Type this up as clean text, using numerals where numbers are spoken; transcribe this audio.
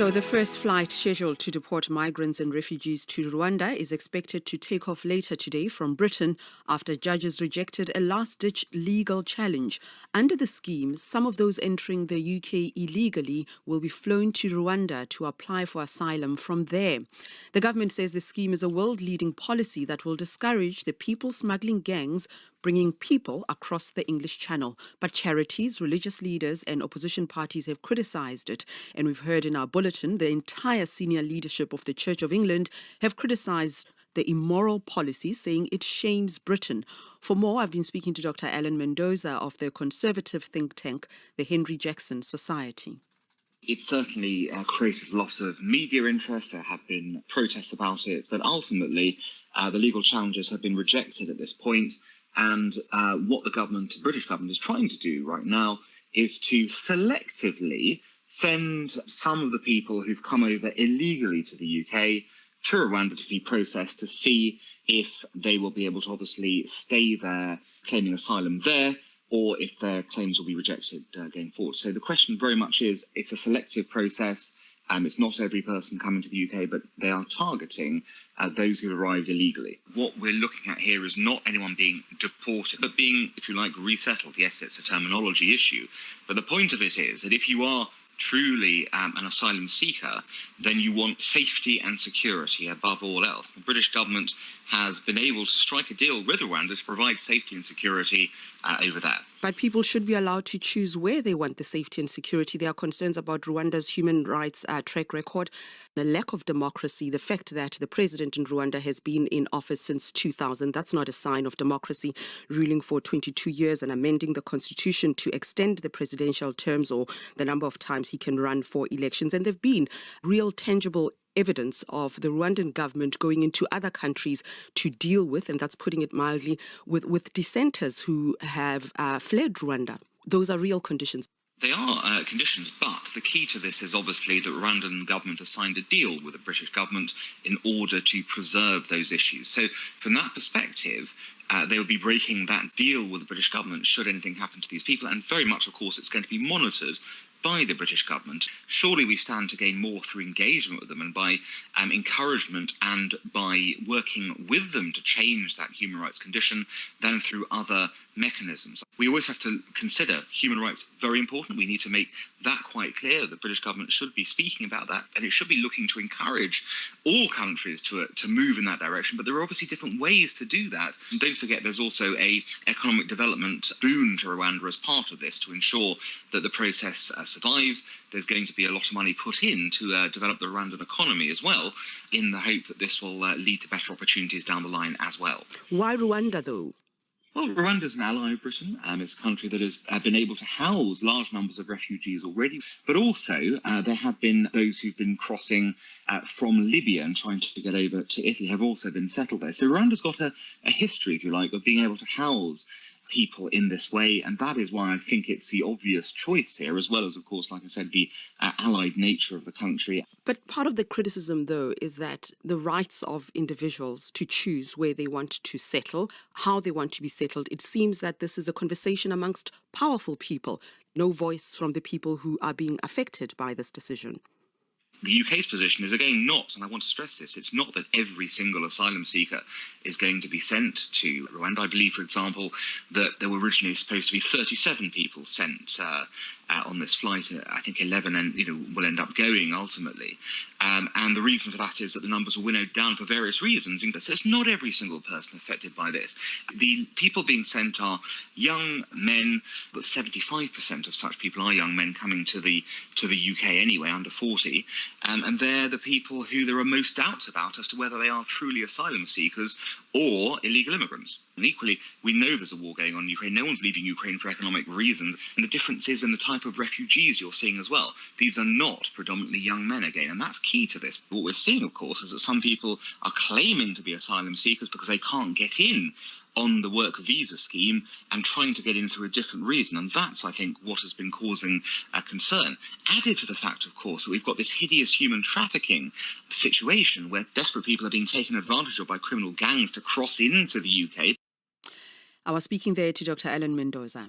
So the first flight scheduled to deport migrants and refugees to Rwanda is expected to take off later today from Britain after judges rejected a last-ditch legal challenge. Under the scheme, some of those entering the UK illegally will be flown to Rwanda to apply for asylum from there. The government says the scheme is a world-leading policy that will discourage the people smuggling gangs bringing people across the English Channel. But charities, religious leaders and opposition parties have criticised it. And we've heard in our bulletin the entire senior leadership of the Church of England have criticised the immoral policy, saying it shames Britain. For more, I've been speaking to Dr. Alan Mendoza of the conservative think tank, the Henry Jackson Society. It certainly created a lot of media interest. There have been protests about it, but ultimately the legal challenges have been rejected at this point. And what the British government is trying to do right now is to selectively send some of the people who've come over illegally to the UK to Rwanda to be processed to see if they will be able to obviously stay there claiming asylum there, or if their claims will be rejected going forward. So the question very much is, it's a selective process. It's not every person coming to the UK, but they are targeting those who arrived illegally. What we're looking at here is not anyone being deported, but being, if you like, resettled. Yes, it's a terminology issue. But the point of it is that if you are truly an asylum seeker, then you want safety and security above all else. The British government has been able to strike a deal with Rwanda to provide safety and security over there. But people should be allowed to choose where they want the safety and security. There are concerns about Rwanda's human rights track record, the lack of democracy, the fact that the president in Rwanda has been in office since 2000. That's not a sign of democracy, ruling for 22 years and amending the constitution to extend the presidential terms or the number of times he can run for elections. And there have been real tangible evidence of the Rwandan government going into other countries to deal with, and that's putting it mildly, with dissenters who have fled Rwanda. Those are real conditions. They are conditions, but the key to this is obviously that Rwandan government has signed a deal with the British government in order to preserve those issues. So from that perspective, they will be breaking that deal with the British government should anything happen to these people. And very much, of course, it's going to be monitored by the British government. Surely we stand to gain more through engagement with them and by encouragement and by working with them to change that human rights condition than through other mechanisms. We always have to consider human rights very important. We need to make that quite clear. The British government should be speaking about that, and it should be looking to encourage all countries to move in that direction. But there are obviously different ways to do that. And don't forget, there's also a economic development boon to Rwanda as part of this to ensure that the process survives. There's going to be a lot of money put in to develop the Rwandan economy as well, in the hope that this will lead to better opportunities down the line as well. Why Rwanda, though? Well, Rwanda is an ally of Britain. It's a country that has been able to house large numbers of refugees already, but also there have been those who've been crossing from Libya and trying to get over to Italy have also been settled there. So Rwanda's got a history, if you like, of being able to house people in this way, and that is why I think it's the obvious choice here, as well as, of course, like I said, the allied nature of the country. But part of the criticism, though, is that the rights of individuals to choose where they want to settle, how they want to be settled, it seems that this is a conversation amongst powerful people, no voice from the people who are being affected by this decision. The UK's position is, again, not, and I want to stress this, it's not that every single asylum seeker is going to be sent to Rwanda. I believe, for example, that there were originally supposed to be 37 people sent on this flight. I think 11 will end up going ultimately. And the reason for that is that the numbers were winnowed down for various reasons. So it's not every single person affected by this. The people being sent are young men, but 75% of such people are young men coming to the UK anyway, under 40. And they're the people who there are most doubts about as to whether they are truly asylum seekers or illegal immigrants. And equally, we know there's a war going on in Ukraine. No one's leaving Ukraine for economic reasons. And the difference is in the type of refugees you're seeing as well. These are not predominantly young men again, and that's key to this. What we're seeing, of course, is that some people are claiming to be asylum seekers because they can't get in on the work visa scheme and trying to get in through a different reason. And that's, I think, what has been causing a concern. Added to the fact, of course, that we've got this hideous human trafficking situation where desperate people are being taken advantage of by criminal gangs to cross into the UK. I was speaking there to Dr. Alan Mendoza.